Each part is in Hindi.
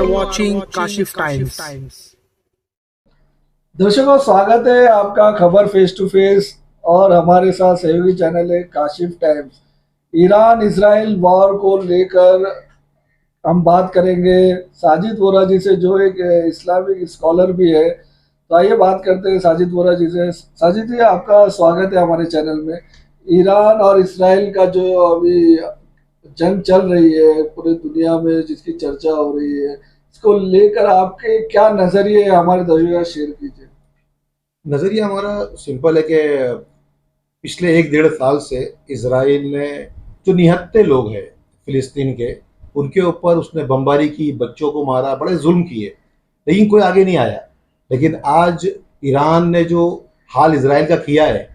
are watching Kashif Times. दर्शकों, स्वागत है आपका खबर फेस टू फेस और हमारे साथ सहयोगी चैनल है Kashif times. Iran Israel war को लेकर हम बात करेंगे साजिद वोरा जी से, जो एक इस्लामिक स्कॉलर भी है। तो आइए बात करते हैं साजिद वोरा जी से। साजिद जी, आपका स्वागत है हमारे चैनल में। ईरान और इस्राइल का जो अभी जंग चल रही है पूरी दुनिया में, जिसकी चर्चा हो रही है, इसको लेकर आपके क्या नजरिए है, हमारे दर्शकों से शेयर कीजिए। नज़रिया हमारा सिंपल है कि पिछले 1-1.5 साल से इसराइल ने जो निहत्थे लोग हैं फ़िलिस्तीन के, उनके ऊपर उसने बमबारी की, बच्चों को मारा, बड़े जुल्म किए, लेकिन कोई आगे नहीं आया। लेकिन आज ईरान ने जो हाल इसराइल का किया है,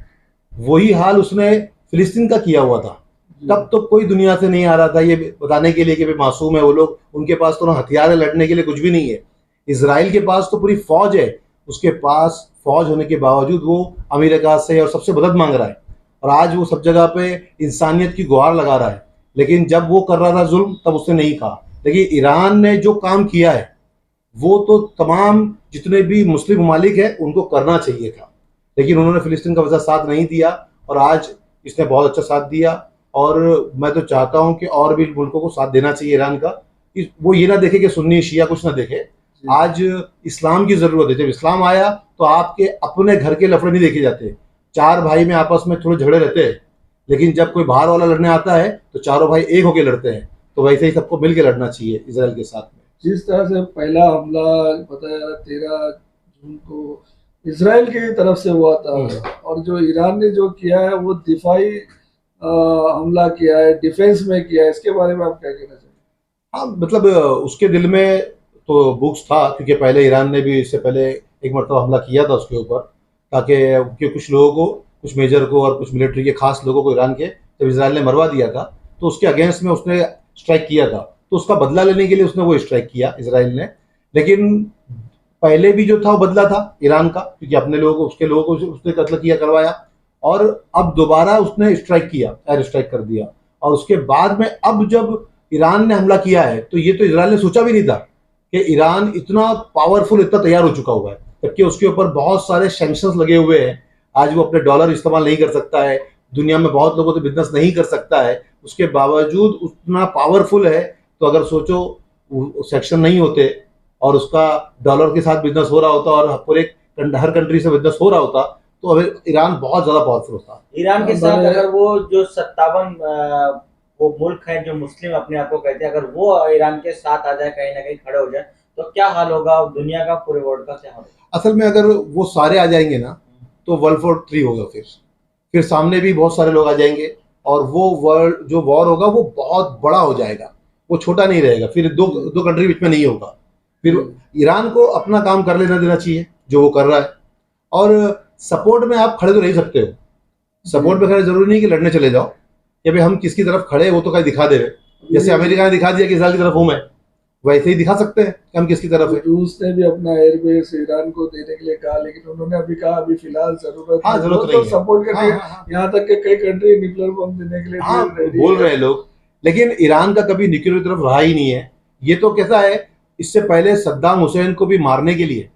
वही हाल उसने फ़िलिस्तीन का किया हुआ था। तब तो कोई दुनिया से नहीं आ रहा था ये बताने के लिए कि भाई मासूम है वो लोग, उनके पास तो ना हथियार है, लड़ने के लिए कुछ भी नहीं है। इसराइल के पास तो पूरी फौज है, उसके पास फौज होने के बावजूद वो अमेरिका से और सबसे मदद मांग रहा है, और आज वो सब जगह पे इंसानियत की गुहार लगा रहा है। लेकिन जब वो कर रहा था जुल्म, तब उसने नहीं कहा। लेकिन ईरान ने जो काम किया है, वो तो तमाम जितने भी मुस्लिम ममालिक हैं उनको करना चाहिए था, लेकिन उन्होंने फ़िलिस्तीन का वजह साथ नहीं दिया, और आज इसने बहुत अच्छा साथ दिया। और मैं तो चाहता हूं कि और भी मुल्कों को साथ देना चाहिए ईरान का। वो ये ना देखे कि सुन्नी शिया कुछ ना देखे। आज इस्लाम की ज़रूरत है। जब इस्लाम आया तो आपके अपने घर के लफड़े नहीं देखे जाते। 4 भाई में आपस में थोड़े झगड़े रहते हैं, लेकिन जब कोई बाहर वाला लड़ने आता है तो चारों भाई एक होकर लड़ते हैं। तो वैसे ही सबको मिल के लड़ना चाहिए इसराइल के साथ में। जिस तरह से पहला हमला बताया 13 जून को इसराइल की तरफ से हुआ था, और जो ईरान ने जो किया है वो दिफाई हमला किया है, डिफेंस में किया है, इसके बारे में आप क्या कहना चाहिए? हाँ, मतलब उसके दिल में तो बुक्स था, क्योंकि पहले ईरान ने भी इससे पहले एक मरतबा हमला किया था उसके ऊपर, ताकि उनके कुछ लोगों को, कुछ मेजर को और कुछ मिलिट्री के खास लोगों को ईरान के जब इसराइल ने मरवा दिया था, तो उसके अगेंस्ट में उसने स्ट्राइक किया था। तो उसका बदला लेने के लिए उसने वो स्ट्राइक किया इसराइल ने। लेकिन पहले भी जो था वो बदला था ईरान का, क्योंकि अपने लोगों को, उसके लोगों को उसने कत्ल किया, करवाया, और अब दोबारा उसने स्ट्राइक किया, एयर स्ट्राइक कर दिया। और उसके बाद में अब जब ईरान ने हमला किया है, तो ये तो इसराइल ने सोचा भी नहीं था कि ईरान इतना पावरफुल, इतना तैयार हो चुका हुआ है, जबकि उसके ऊपर बहुत सारे सैंक्शंस लगे हुए हैं। आज वो अपने डॉलर इस्तेमाल नहीं कर सकता है, दुनिया में बहुत लोगों से बिजनेस नहीं कर सकता है, उसके बावजूद उतना पावरफुल है। तो अगर सोचो सेक्शन नहीं होते और उसका डॉलर के साथ बिजनेस हो रहा होता और पूरे हर कंट्री से बिजनेस हो रहा होता, तो अभी ईरान बहुत ज्यादा पावरफुल होता। ईरान के साथ अगर वो जो 57 वो मुल्क हैं जो मुस्लिम अपने आप को कहते हैं, अगर वो ईरान के साथ आ जाए, कहीं ना कहीं खड़े हो जाए, तो क्या हाल होगा दुनिया का, पूरे वर्ल्ड का क्या हाल होगा? असल में अगर वो सारे आ जाएंगे ना, तो वर्ल्ड वॉर 3 होगा। फिर सामने भी बहुत सारे लोग आ जाएंगे, और वो वर्ल्ड जो वॉर होगा वो बहुत बड़ा हो जाएगा, वो छोटा नहीं रहेगा। फिर दो कंट्री बीच में नहीं होगा। फिर ईरान को अपना काम कर लेना देना चाहिए जो वो कर रहा है, और सपोर्ट में आप खड़े तो नहीं सकते हो। सपोर्ट में खड़े जरूरी नहीं कि लड़ने चले जाओ, या भाई हम किसकी तरफ खड़े हैं वो तो कहीं दिखा दे। जैसे अमेरिका ने दिखा दिया कि इसराइल की तरफ हूं मैं, वैसे ही दिखा सकते हैं कि हम किसकी तरफ है। रूस ने भी अपना एयरबेस ईरान को देने के लिए कहा, लेकिन उन्होंने अभी कहा अभी फिलहाल जरूरत नहीं तो है। सपोर्ट करने यहाँ तक कि कई कंट्री न्यूक्लियर बम देने के लिए बोल रहे हैं लोग, लेकिन ईरान का कभी न्यूक्लियर तरफ रहा ही नहीं है। ये तो कैसा है, इससे पहले सद्दाम हुसैन को भी मारने के लिए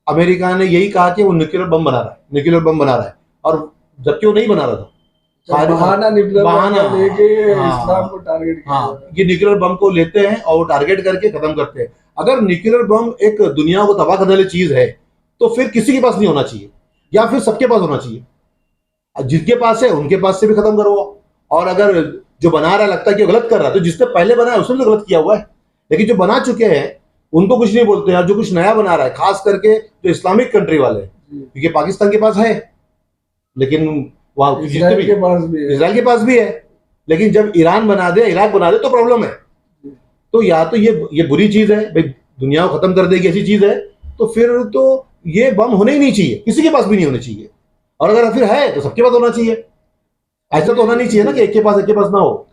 अमेरिका ने यही कहा कि वो न्यूक्लियर बम बना रहा है, और जबकि वो नहीं बना रहा था। बहाना लेके इस्लाम को टारगेट किया। ये न्यूक्लियर बम को लेते हैं और वो टारगेट करके खत्म करते हैं। अगर न्यूक्लियर बम एक दुनिया को तबाह करने वाली चीज है, तो फिर किसी के पास नहीं होना चाहिए, या फिर सबके पास होना चाहिए। जिनके पास है उनके पास से भी खत्म करो। और अगर जो बना रहा लगता है कि गलत कर रहा है, तो जिसने पहले बनाया उसने तो गलत किया हुआ है। लेकिन जो बना चुके हैं उनको कुछ नहीं बोलते हैं, और जो कुछ नया बना रहा है, खास करके जो इस्लामिक कंट्री वाले, क्योंकि पाकिस्तान के पास है, लेकिन वहां इसराइल के पास भी है, लेकिन जब ईरान बना दे, इराक बना दे, तो प्रॉब्लम है। तो या तो ये बुरी चीज है, भाई दुनिया को खत्म कर देगी ऐसी चीज है, तो फिर तो ये बम होने ही नहीं चाहिए, किसी के पास भी नहीं होने चाहिए। और अगर फिर है तो सबके पास होना चाहिए। ऐसा तो होना नहीं चाहिए ना कि एक के पास ना हो।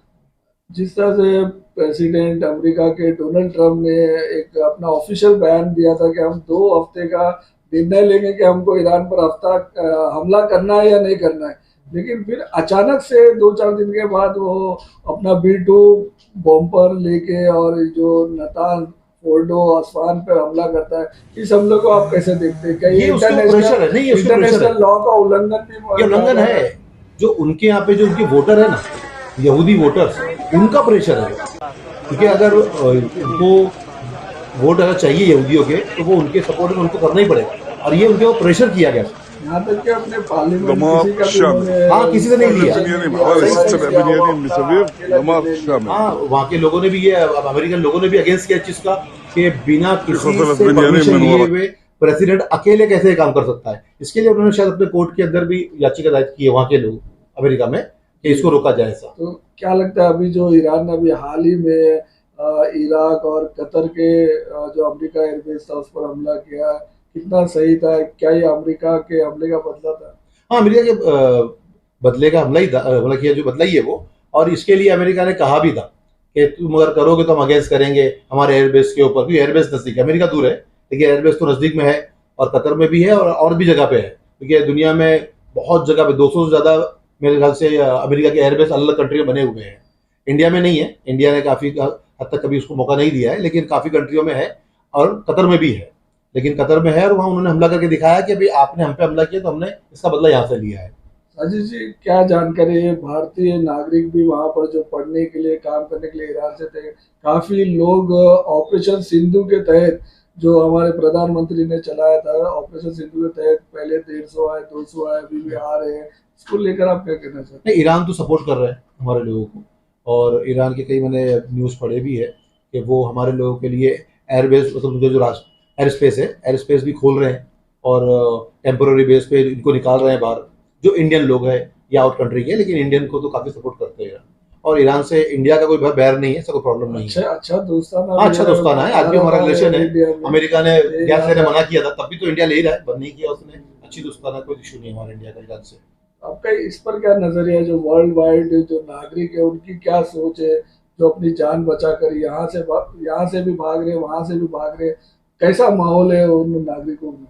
जिस तरह से प्रेसिडेंट अमेरिका के डोनाल्ड ट्रम्प ने एक अपना ऑफिशियल बयान दिया था कि हम 2 हफ्ते का निर्णय लेंगे कि हमको ईरान पर हमला करना है या नहीं करना है, लेकिन फिर अचानक से 2-4 दिन के बाद वो अपना B2 बॉम्बर लेके और जो नातान फोर्डो आसमान पर हमला करता है, इस हमले को आप कैसे देखते हैं? क्या ये उसके ऊपर प्रेशर है, नहीं ये उसके प्रेशर है, इंटरनेशनल लॉ का उल्लंघन भी ये उल्लंघन है। जो उनके यहाँ पे जो उनके वोटर है ना, यहूदी वोटर्स, उनका प्रेशर है, क्योंकि अगर उनको वोट अगर चाहिए यहूदियों के तो वो उनके सपोर्ट में उनको करना ही पड़ेगा, और ये उनके ऊपर प्रेशर किया गया। यहाँ तक कि अपने पार्लियामेंट दमार किसी का भी शामिल। उन्होंने- हाँ, किसी से नहीं लिया। बनियानी מסביב, दमार शामिल। हाँ, वहाँ के लोगों ने भी ये, अमेरिकन लोगों ने भी अगेंस्ट किया इस चीज का कि बिना किसी खुद से बनियानी परमिशन लिए मनवा- हुए प्रेसिडेंट अकेले कैसे काम कर सकता है। इसके लिए उन्होंने शायद अपने कोर्ट के अंदर भी याचिका दायर की है वहाँ के लोग अमेरिका में कि इसको रोका जाए ऐसा। तो क्या लगता है अभी जो ईरान ने अभी हाल ही में इराक और कतर के जो अमेरिका एयरबेस था उस पर हमला किया, कितना सही था? क्या ये अमेरिका के हमले का बदला था? हाँ, अमेरिका के बदले का हमला ही था, हमला किया जो बदला ही है वो। और इसके लिए अमेरिका ने कहा भी था कि तुम अगर करोगे तो हम अगेंस्ट करेंगे हमारे एयरबेस के ऊपर, क्योंकि एयरबेस नजदीक है, अमेरिका दूर है लेकिन एयरबेस तो नजदीक में है, और कतर में भी है और भी जगह पे है, क्योंकि दुनिया में बहुत जगह पे 200 से ज्यादा मेरे ख्याल से अमेरिका के एयरबेस अलग अलग कंट्री में बने हुए हैं। इंडिया में नहीं है, इंडिया ने काफी हद तक कभी उसको मौका नहीं दिया है, लेकिन काफी कंट्रियों में है और कतर में भी है। लेकिन कतर में है और वहाँ उन्होंने हमला करके दिखाया कि भाई आपने हम पे हमला किया तो हमने इसका बदला यहाँ से लिया है। अजीत जी, क्या जानकारी है? भारतीय नागरिक भी वहां पर जो पढ़ने के लिए, काम करने के लिए ईरान से थे, काफी लोग ऑपरेशन सिंधु के तहत जो हमारे प्रधानमंत्री ने चलाया था, ऑपरेशन सिंधु के तहत पहले 150 आए, 200 आए, अभी भी आ रहे हैं, इसको लेकर आप क्या कहना चाहते हैं? नहीं, ईरान तो सपोर्ट कर रहा है हमारे लोगों को, और ईरान के कई मैंने न्यूज़ पढ़े भी है कि वो हमारे लोगों के लिए एयरबेस, मतलब उनके जो एयर स्पेस है, एयर स्पेस भी खोल रहे हैं और टेम्पोररी बेस पे इनको निकाल रहे हैं बाहर, जो इंडियन लोग हैं या आउट कंट्री के, लेकिन इंडियन को तो काफी सपोर्ट करते हैं ईरान। और ईरान से इंडिया का कोई बैर नहीं है, ऐसा कोई प्रॉब्लम नहीं है। अच्छा दोस्ताना, हाँ, अच्छा दोस्ताना है, आज भी हमारा रिलेशन है। इंडिया में। अमेरिका ने गैस लेने मना किया था, तब भी तो इंडिया ले ही रहा है, बंद नहीं किया उसने। अच्छी दोस्ताना, कोई इशू नहीं है हमारे इंडिया का ईरान से। आपका इस पर क्या नजरिया है? जो वर्ल्ड वाइड जो नागरिक है उनकी क्या सोच है, जो अपनी जान बचाकर यहाँ से भी भाग रहे, वहां से भी भाग रहे, कैसा माहौल है उन नागरिकों में?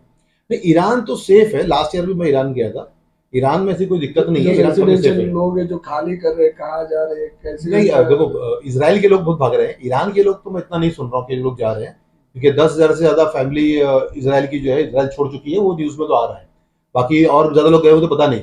नहीं, ईरान तो सेफ है। लास्ट ईयर भी मैं ईरान गया था, ईरान में ऐसी कोई दिक्कत नहीं है। जो ईरान काफी सेफ रेजिडेंशियल है। लोग हैं जो खाली कर रहे हैं, कहाँ जा रहे हैं, कैसे? नहीं, देखो, इजराइल के लोग बहुत भाग रहे हैं, ईरान के लोग तो मैं इतना नहीं सुन रहा हूँ कि लोग जा रहे हैं, क्योंकि 10,000 से ज्यादा फैमिली इजराइल की जो है इजराइल छोड़ चुकी है, वो न्यूज में तो आ रहा है। बाकी और ज्यादा लोग गए हो तो पता नहीं।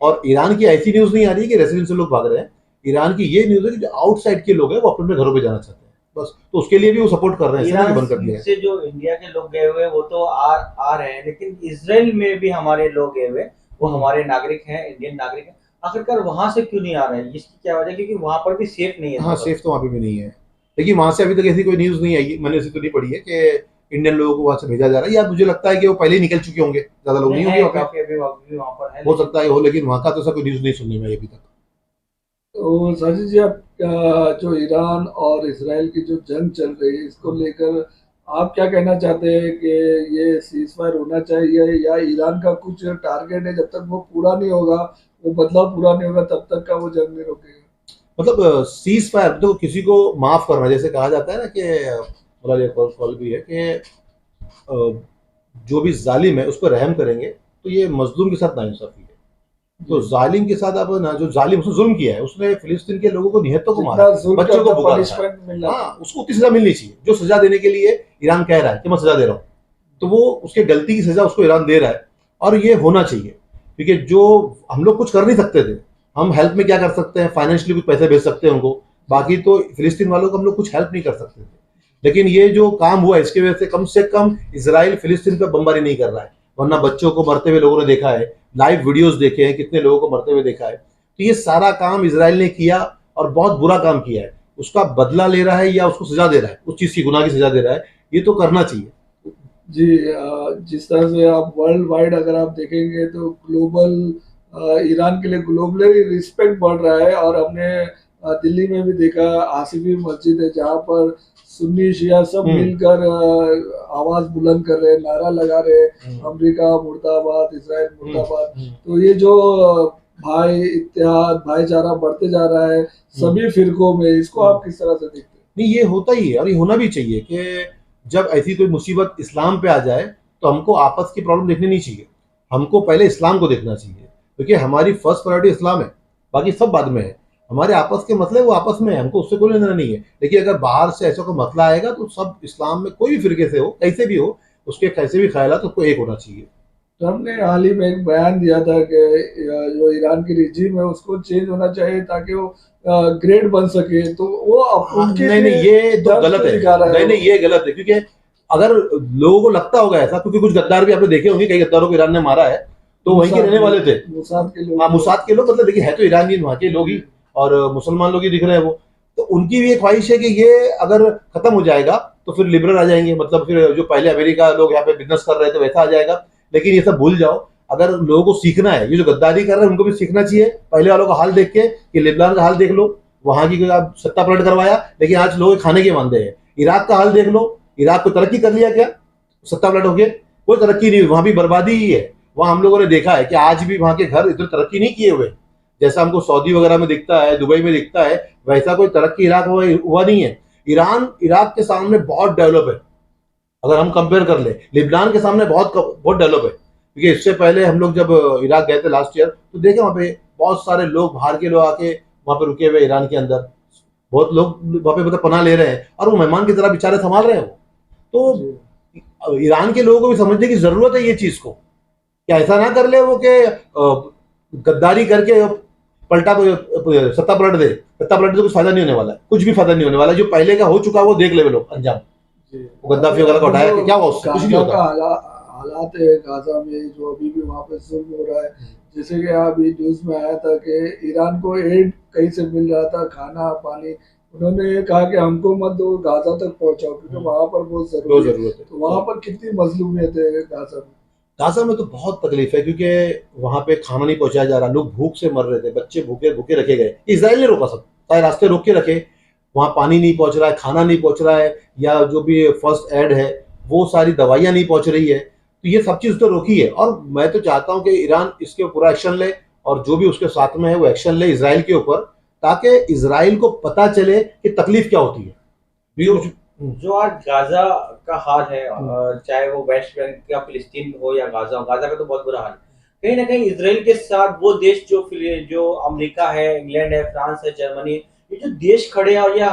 और ईरान की ऐसी न्यूज नहीं आ रही कि रेसिडेंशियल लोग भाग रहे हैं। ईरान की ये न्यूज है कि जो आउटसाइड के लोग हैं वो अपने अपने घरों पे जाना चाहते हैं, बस। तो उसके लिए भी वो सपोर्ट कर रहे हैं, ऐसा नहीं कि बंद कर दिया है। से जो इंडिया के लोग गए हुए वो तो आ रहे हैं, लेकिन इसराइल में भी हमारे लोग गए हुए, वो हमारे नागरिक हैं, इंडियन नागरिक हैं। आखिरकार वहां से क्यों नहीं आ रहे हैं? इसकी क्या वजह? क्योंकि वहां पर भी सेफ नहीं है। हाँ, सेफ तो वहाँ पे भी नहीं है, लेकिन वहां से अभी तक ऐसी कोई न्यूज नहीं आई, मैंने ऐसी तो नहीं पढ़ी है कि इंडियन लोगों को वहां से भेजा जा रहा है। या मुझे लगता है कि वो पहले ही निकल चुके होंगे, ज्यादा लोग नहीं होंगे वहाँ पे। काफी अभी वहाँ पर है, हो सकता है हो, लेकिन वहां का तो ऐसा कोई न्यूज नहीं सुनने में आई अभी तक। तो साजिद जी, आप जो ईरान और इसराइल की जो जंग चल रही है, इसको लेकर आप क्या कहना चाहते हैं कि ये सीजफायर होना चाहिए, या ईरान का कुछ टारगेट है, जब तक वो पूरा नहीं होगा, वो बदलाव पूरा नहीं होगा, तब तक का वो जंग नहीं रुकेगा? मतलब सीज फायर तो किसी को माफ करना, जैसे कहा जाता है ना कि कॉल भी है कि जो भी जालिम है उस पर रहम करेंगे, तो ये मजलूम के साथ नाइंसाफी है। तो जालिम के साथ आप ना, जो जालिम उसने जुल्म किया है, उसने फिलिस्तीन के लोगों को निहत्तों को मारा, बच्चों को पुकारा है। हाँ, उसको उतनी सजा मिलनी चाहिए जो सजा देने के लिए ईरान कह रहा है कि मैं सजा दे रहा हूँ, तो वो उसके गलती की सजा उसको ईरान दे रहा है, और ये होना चाहिए। क्योंकि जो हम लोग कुछ कर नहीं सकते थे, हम हेल्प में क्या कर सकते हैं, फाइनेंशियली कुछ पैसे भेज सकते हैं उनको, बाकी तो फिलिस्तीन वालों को हम लोग कुछ हेल्प नहीं कर सकते थे। लेकिन ये जो काम हुआ इसकी वजह से कम इजराइल फिलिस्तीन पर बमबारी नहीं कर रहा है, वरना बच्चों को मरते हुए लोगों ने देखा है, लाइव वीडियोस देखे हैं, कितने लोगों को मरते हुए देखा है। तो ये सारा काम इजराइल ने किया और बहुत बुरा काम किया है, उसका बदला ले रहा है या उसको सजा दे रहा है, उस चीज की गुनाह की सजा दे रहा है, ये तो करना चाहिए। जी, जिस तरह से आप वर्ल्ड वाइड अगर आप देखेंगे तो ग्लोबल ईरान के लिए ग्लोबली रिस्पेक्ट बढ़ रहा है, और हमने दिल्ली में भी देखा आसिफी मस्जिद है जहाँ पर सुन्नी शिया सब मिलकर आवाज बुलंद कर रहे हैं, नारा लगा रहे हैं, अमेरिका मुर्दाबाद, इजराइल मुर्दाबाद। तो ये जो भाई इत्तेहाद, भाईचारा बढ़ते जा रहा है सभी फिरकों में, इसको आप किस तरह से देखते हैं? नहीं, ये होता ही है और ये होना भी चाहिए कि जब ऐसी कोई मुसीबत इस्लाम पे आ जाए तो हमको आपस की प्रॉब्लम देखनी नहीं चाहिए, हमको पहले इस्लाम को देखना चाहिए, क्योंकि हमारी फर्स्ट प्रायोरिटी इस्लाम है, बाकी सब बाद में है। हमारे आपस के मसले वो आपस में है, हमको उससे कोई लेना नहीं है। लेकिन अगर बाहर से ऐसा कोई मसला आएगा तो सब इस्लाम में कोई भी फिरके से हो, कैसे भी हो, उसके कैसे भी ख्याल तो उसको एक होना चाहिए। ट्रम्प ने हाल ही में एक बयान दिया था कि जो ईरान की रिजीम है उसको चेंज होना चाहिए ताकि वो ग्रेट बन सके, तो वो उनके नहीं नहीं, ये तो दर्द गलत को है। दिखा रहा है नहीं नहीं, ये गलत है, क्योंकि अगर लोगों को लगता होगा ऐसा, क्योंकि कुछ गद्दार भी आपने देखे होंगे, कई गद्दारों को ईरान ने मारा है, तो वहीं के रहने वाले थे। मुसाद के लोग, हाँ, मुसाद के लोग, मतलब देखिए है तो ईरानी वहाँ के लोग ही, और मुसलमान लोग ही दिख रहे हैं वो। तो उनकी भी एक ख्वाहिश है कि ये अगर खत्म हो जाएगा तो फिर लिबरल आ जाएंगे, मतलब फिर जो पहले अमेरिका लोग यहाँ पे बिजनेस कर रहे थे वैसा आ जाएगा। लेकिन ये सब भूल जाओ, अगर लोगों को सीखना है, ये जो गद्दारी कर रहे हैं उनको भी सीखना चाहिए पहले वालों का हाल देख के, कि लिबनान का हाल देख लो, वहां की आप सत्ता पलट करवाया, लेकिन आज लोग खाने के मानते हैं। इराक का हाल देख लो, इराक को तरक्की कर लिया क्या सत्ता पलट होके? कोई तरक्की नहीं हुई, वहां भी बर्बादी ही है। वहां हम लोगों ने देखा है कि आज भी वहां के घर इतनी तरक्की नहीं किए हुए, जैसा हमको सऊदी वगैरह में दिखता है, दुबई में दिखता है, वैसा कोई तरक्की इराक हुआ नहीं है। ईरान इराक के सामने बहुत डेवलप है, अगर हम कंपेयर कर ले, लिबनान के सामने बहुत बहुत डेवलप है। क्योंकि इससे पहले हम लोग जब इराक गए थे लास्ट ईयर, तो देखे वहाँ पे बहुत सारे लोग, बाहर के लोग आके वहाँ पे रुके हुए ईरान के अंदर, बहुत लोग वहाँ पे मतलब पनाह ले रहे हैं, और वो मेहमान की तरह बेचारे संभाल रहे हैं वो। तो ईरान के लोगों को भी समझने की जरूरत है ये चीज को, क्या ऐसा ना कर ले वो कि गद्दारी करके पलटा सत्ता पलट दे। सत्ता पलट से कुछ फायदा नहीं होने वाला है, कुछ भी फायदा नहीं होने वाला है। जो पहले का हो चुका है वो देख ले लोग अंजाम, वो गद्दाफी वगैरह को हटाया कि क्या हुआ उससे, कुछ नहीं होता। हालात है गाजा में जो अभी भी वहाँ पे जुल्म हो रहा है, जैसे कि अभी न्यूज में आया था कि ईरान को एड कहीं से मिल रहा था, खाना पानी, उन्होंने ये कहा कि हमको मत दो, गाजा तक पहुंचाओ, क्योंकि वहाँ पर बहुत जरूरत है। तो वहाँ पर कितनी मजलूमियत है गाजा में। गाजा में तो बहुत तकलीफ है, क्योंकि वहां पे खाना नहीं पहुंचाया जा रहा, लोग भूख से मर रहे थे, बच्चे भूखे भूखे रखे गए। इजराइल ने रोका, सब सारे रास्ते रोक के रखे, वहां पानी नहीं पहुंच रहा है, खाना नहीं पहुंच रहा है, या जो भी फर्स्ट एड है वो सारी दवाइयां नहीं पहुंच रही है। तो ये सब चीज तो रोकी है, और मैं तो चाहता हूं कि ईरान इसके पूरा एक्शन ले, और जो भी उसके साथ में है वो एक्शन ले इसराइल के ऊपर, ताकि इसराइल को पता चले कि तकलीफ क्या होती है। जो आज गाजा का हाल है, चाहे वो वेस्ट बैंक या फिलिस्तीन हो या गाजा हो, गाजा का तो बहुत बुरा हाल है। कहीं ना कहीं इसराइल के साथ वो देश जो अमेरिका है, इंग्लैंड है, फ्रांस है, जर्मनी, ये जो देश खड़े हैं और या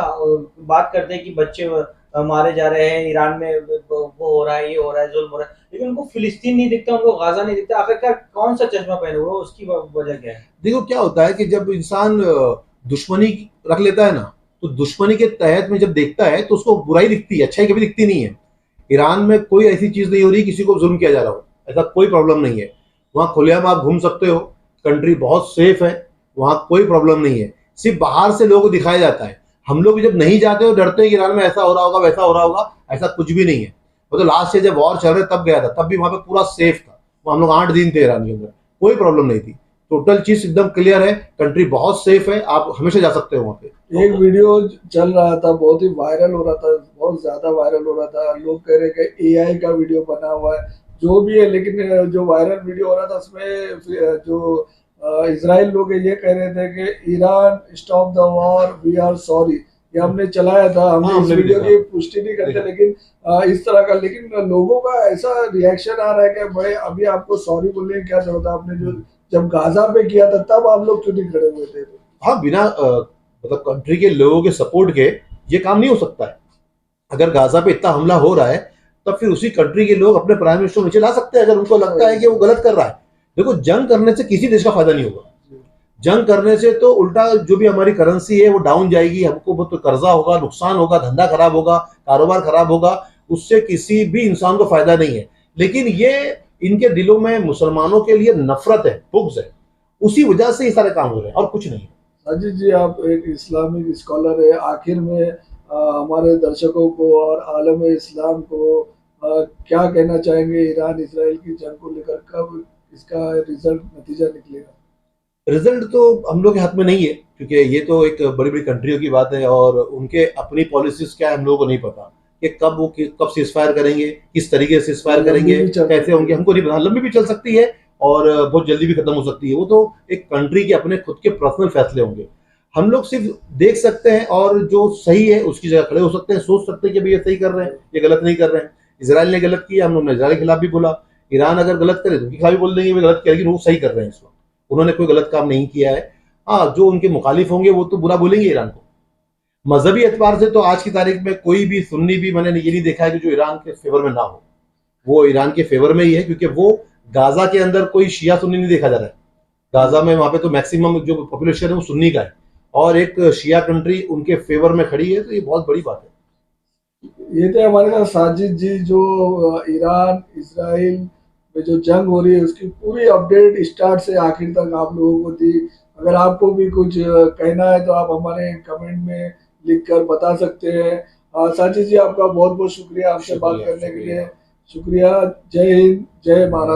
बात करते हैं कि बच्चे मारे जा रहे हैं, ईरान में वो हो रहा है, ये हो रहा है, जुल्म हो रहा है, लेकिन उनको फिलिस्तीन नहीं दिखता, उनको गाजा नहीं दिखता। आखिरकार कौन सा चश्मा पहने हुए, उसकी वजह क्या है? देखो क्या होता है कि जब इंसान दुश्मनी रख लेता है ना, तो दुश्मनी के तहत में जब देखता है तो उसको बुराई दिखती है, अच्छाई कभी दिखती नहीं है। ईरान में कोई ऐसी चीज नहीं हो रही किसी को जुल्म किया जा रहा हो, ऐसा कोई प्रॉब्लम नहीं है। वहाँ खुलेआम आप घूम सकते हो, कंट्री बहुत सेफ है, वहाँ कोई प्रॉब्लम नहीं है। सिर्फ बाहर से लोगों को दिखाया जाता है, हम लोग जब नहीं जाते हो डरते हैं कि ईरान में ऐसा हो रहा होगा, वैसा हो रहा होगा, ऐसा कुछ भी नहीं है। वो तो लास्ट ईयर जब वॉर चल रहे तब गया था, तब भी वहाँ पे पूरा सेफ था, हम लोग 8 दिन थे ईरान के अंदर, कोई प्रॉब्लम नहीं थी। टोटल चीज एकदम क्लियर है, कंट्री बहुत सेफ है, आप हमेशा जा सकते हो वहाँ पे। एक वीडियो चल रहा था, बहुत ही वायरल हो रहा था, बहुत ज्यादा वायरल हो रहा था, लोग कह रहे कि एआई का वीडियो बना हुआ है, जो भी है, लेकिन जो वायरल वीडियो हो रहा था उसमें जो इजराइल लोग ये कह रहे थे कि Iran stop the war, we are sorry. ये हमने चलाया था, हमने इस वीडियो की पुष्टि नहीं करते, लेकिन इस तरह का, लेकिन लोगों का ऐसा रिएक्शन आ रहा है कि बड़े अभी आपको सॉरी बोलने की क्या जरूरत है, आपने जो जब गाजा पे किया था तब आप लोग क्यों नहीं खड़े हुए थे? हाँ, बिना मतलब कंट्री के लोगों के सपोर्ट के ये काम नहीं हो सकता है। अगर गाजा पे इतना हमला हो रहा है तब फिर उसी कंट्री के लोग अपने प्राइम मिनिस्टर नीचे ला सकते हैं, अगर उनको लगता है कि वो गलत कर रहा है। देखो, जंग करने से किसी देश का फायदा नहीं होगा, जंग करने से तो उल्टा जो भी हमारी करेंसी है वो डाउन जाएगी, हमको बहुत कर्जा होगा, नुकसान होगा, धंधा खराब होगा, कारोबार खराब होगा, उससे किसी भी इंसान को फायदा नहीं है। लेकिन ये इनके दिलों में मुसलमानों के लिए नफरत है, बुग़्ज़ है, उसी वजह से ये सारे काम हो रहे हैं, और कुछ नहीं। अजीत जी, आप एक इस्लामिक स्कॉलर है, आखिर में हमारे दर्शकों को और आलम इस्लाम को क्या कहना चाहेंगे ईरान इसराइल की जंग को लेकर? कब इसका रिजल्ट, नतीजा निकलेगा? रिजल्ट तो हम लोग के हाथ में नहीं है, क्योंकि ये तो एक बड़ी बड़ी कंट्रियों की बात है, और उनके अपनी पॉलिसीज क्या है हम लोगों को नहीं पता कि कब वो कब सीजफायर करेंगे, किस तरीके से सीजफायर करेंगे, कैसे होंगे, हमको नहीं पता। लंबी भी चल सकती है और बहुत जल्दी भी खत्म हो सकती है, वो तो एक कंट्री के अपने खुद के पर्सनल फैसले होंगे। हम लोग सिर्फ देख सकते हैं और जो सही है उसकी जगह खड़े हो सकते हैं, सोच सकते हैं कि भाई ये सही कर रहे हैं, ये गलत नहीं कर रहे हैं। इसराइल ने गलत किया, हम लोग ने इसराइल के खिलाफ भी बोला, ईरान अगर गलत करे तो उनके खिलाफ भी बोल देंगे वे गलत किया, लेकिन वो सही कर रहे हैं इस वक्त, उन्होंने कोई गलत काम नहीं किया है। हाँ, जो उनके मुखालिफ होंगे वो तो बुरा बोलेंगे ईरान को। मजहबी एतबार से तो आज की तारीख में कोई भी सुन्नी भी मैंने ये नहीं देखा है कि जो ईरान के फेवर में ना हो। वो ईरान के फेवर में ही है, क्योंकि वो गाजा के अंदर कोई शिया सुन्नी नहीं देखा जा रहा है। गाजा में वहां पे तो मैक्सिमम जो पॉपुलेशन है वो सुन्नी का है, और एक शिया कंट्री उनके फेवर में खड़ी है, तो ये बहुत बड़ी बात है। ये थे हमारे साथ साजिद जी, जो ईरान इसराइल में जो जंग हो रही है उसकी पूरी अपडेट स्टार्ट से आखिर तक आप लोगों को दी। अगर आपको भी कुछ कहना है तो आप हमारे कमेंट में लिख कर बता सकते हैं। साजिद जी, आपका बहुत बहुत शुक्रिया हमसे बात करने के लिए। शुक्रिया। जय हिंद, जय महाराष्ट्र।